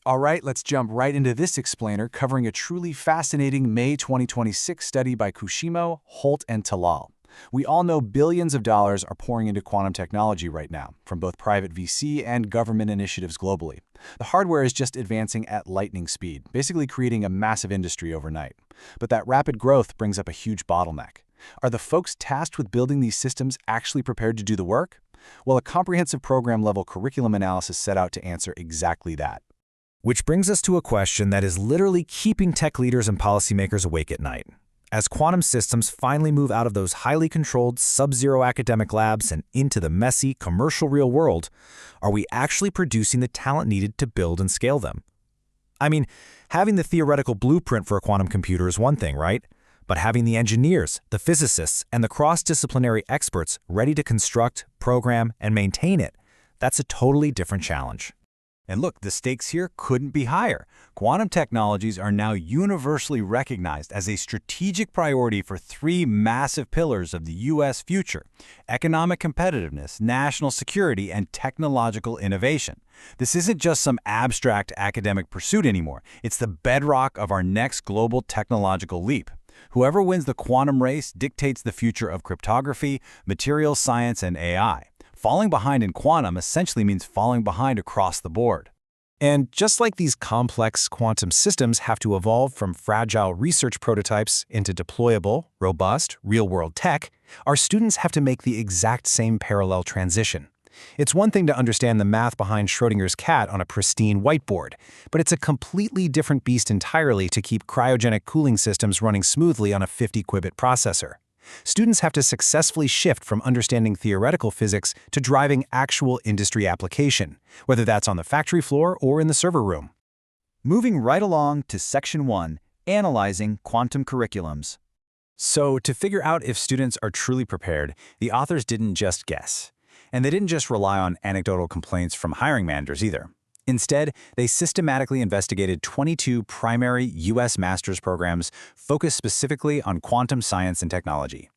All right, let's jump right into this explainer covering a truly fascinating May 2026 study by Kushimo, Holt, and Talal. We all know billions of dollars are pouring into quantum technology right now, from both private VC and government initiatives globally. The hardware is just advancing at lightning speed, basically creating a massive industry overnight. But that rapid growth brings up a huge bottleneck. Are the folks tasked with building these systems actually prepared to do the work? Well, a comprehensive program-level curriculum analysis set out to answer exactly that. Which brings us to a question that is literally keeping tech leaders and policymakers awake at night. As quantum systems finally move out of those highly controlled, sub-zero academic labs and into the messy, commercial real world, are we actually producing the talent needed to build and scale them? I mean, having the theoretical blueprint for a quantum computer is one thing, right? But having the engineers, the physicists, and the cross-disciplinary experts ready to construct, program, and maintain it, that's a totally different challenge. And look, the stakes here couldn't be higher. Quantum technologies are now universally recognized as a strategic priority for three massive pillars of the U.S. future: economic competitiveness, national security, and technological innovation. This isn't just some abstract academic pursuit anymore. It's the bedrock of our next global technological leap. Whoever wins the quantum race dictates the future of cryptography, materials science, and AI. Falling behind in quantum essentially means falling behind across the board. And just like these complex quantum systems have to evolve from fragile research prototypes into deployable, robust, real-world tech, our students have to make the exact same parallel transition. It's one thing to understand the math behind Schrödinger's cat on a pristine whiteboard, but it's a completely different beast entirely to keep cryogenic cooling systems running smoothly on a 50-qubit processor. Students have to successfully shift from understanding theoretical physics to driving actual industry application, whether that's on the factory floor or in the server room. Moving right along to Section 1, Analyzing Quantum Curriculums. So, to figure out if students are truly prepared, the authors didn't just guess. And they didn't just rely on anecdotal complaints from hiring managers either. Instead, they systematically investigated 22 primary U.S. master's programs focused specifically on quantum science and technology.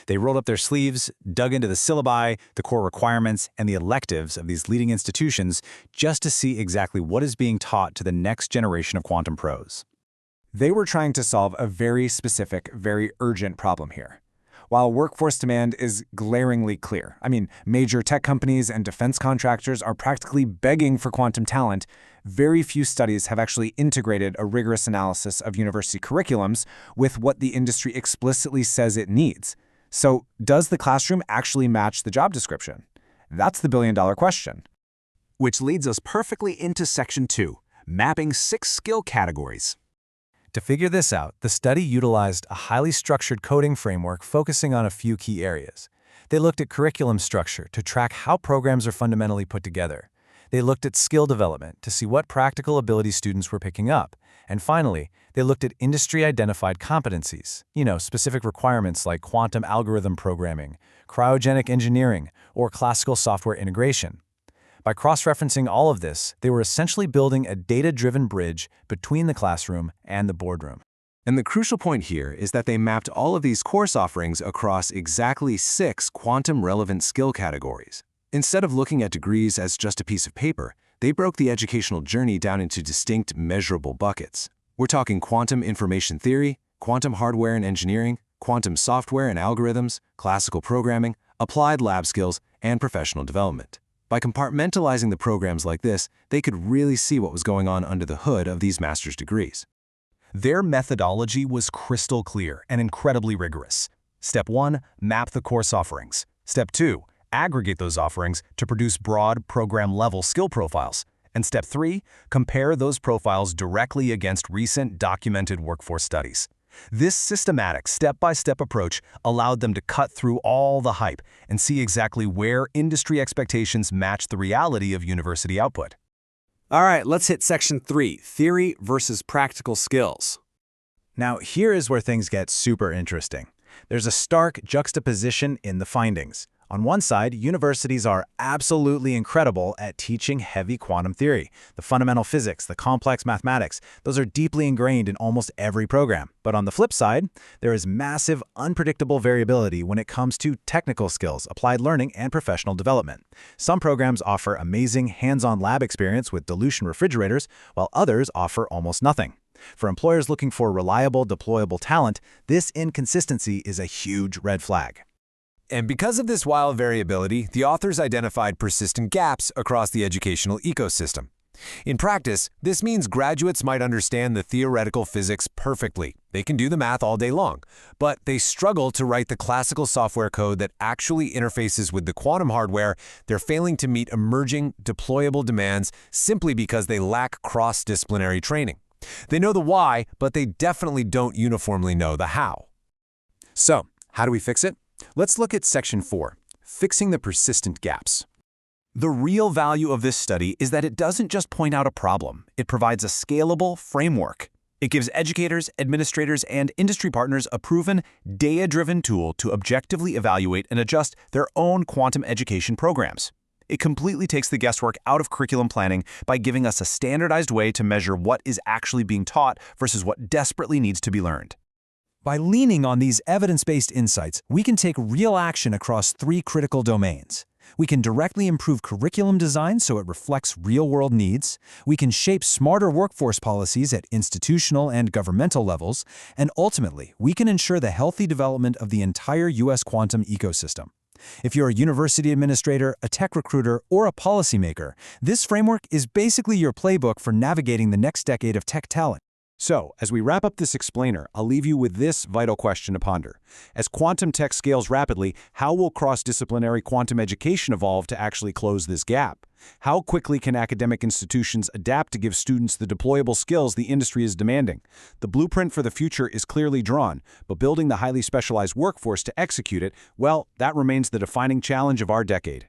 They rolled up their sleeves, dug into the syllabi, the core requirements, and the electives of these leading institutions just to see exactly what is being taught to the next generation of quantum pros. They were trying to solve a very specific, very urgent problem here. While workforce demand is glaringly clear, major tech companies and defense contractors are practically begging for quantum talent, very few studies have actually integrated a rigorous analysis of university curriculums with what the industry explicitly says it needs. So, does the classroom actually match the job description? That's the billion-dollar question. Which leads us perfectly into Section 2, Mapping 6 Skill Categories. To figure this out, the study utilized a highly structured coding framework focusing on a few key areas. They looked at curriculum structure to track how programs are fundamentally put together. They looked at skill development to see what practical abilities students were picking up. And finally, they looked at industry-identified competencies, specific requirements like quantum algorithm programming, cryogenic engineering, or classical software integration. By cross-referencing all of this, they were essentially building a data-driven bridge between the classroom and the boardroom. And the crucial point here is that they mapped all of these course offerings across exactly 6 quantum-relevant skill categories. Instead of looking at degrees as just a piece of paper, they broke the educational journey down into distinct, measurable buckets. We're talking quantum information theory, quantum hardware and engineering, quantum software and algorithms, classical programming, applied lab skills, and professional development. By compartmentalizing the programs like this, they could really see what was going on under the hood of these master's degrees. Their methodology was crystal clear and incredibly rigorous. Step 1, map the course offerings. Step 2, aggregate those offerings to produce broad program-level skill profiles. And Step 3, compare those profiles directly against recent documented workforce studies. This systematic, step-by-step approach allowed them to cut through all the hype and see exactly where industry expectations match the reality of university output. All right, let's hit Section 3, Theory versus Practical Skills. Now, here is where things get super interesting. There's a stark juxtaposition in the findings. On one side, universities are absolutely incredible at teaching heavy quantum theory. The fundamental physics, the complex mathematics, those are deeply ingrained in almost every program. But on the flip side, there is massive, unpredictable variability when it comes to technical skills, applied learning, and professional development. Some programs offer amazing hands-on lab experience with dilution refrigerators, while others offer almost nothing. For employers looking for reliable, deployable talent, this inconsistency is a huge red flag. And because of this wild variability, the authors identified persistent gaps across the educational ecosystem. In practice, this means graduates might understand the theoretical physics perfectly. They can do the math all day long, but they struggle to write the classical software code that actually interfaces with the quantum hardware. They're failing to meet emerging, deployable demands simply because they lack cross-disciplinary training. They know the why, but they definitely don't uniformly know the how. So, how do we fix it? Let's look at Section 4, Fixing the Persistent Gaps. The real value of this study is that it doesn't just point out a problem, it provides a scalable framework. It gives educators, administrators, and industry partners a proven, data-driven tool to objectively evaluate and adjust their own quantum education programs. It completely takes the guesswork out of curriculum planning by giving us a standardized way to measure what is actually being taught versus what desperately needs to be learned. By leaning on these evidence-based insights, we can take real action across 3 critical domains. We can directly improve curriculum design so it reflects real-world needs. We can shape smarter workforce policies at institutional and governmental levels. And ultimately, we can ensure the healthy development of the entire U.S. quantum ecosystem. If you're a university administrator, a tech recruiter, or a policymaker, this framework is basically your playbook for navigating the next decade of tech talent. So, as we wrap up this explainer, I'll leave you with this vital question to ponder. As quantum tech scales rapidly, how will cross-disciplinary quantum education evolve to actually close this gap? How quickly can academic institutions adapt to give students the deployable skills the industry is demanding? The blueprint for the future is clearly drawn, but building the highly specialized workforce to execute it, well, that remains the defining challenge of our decade.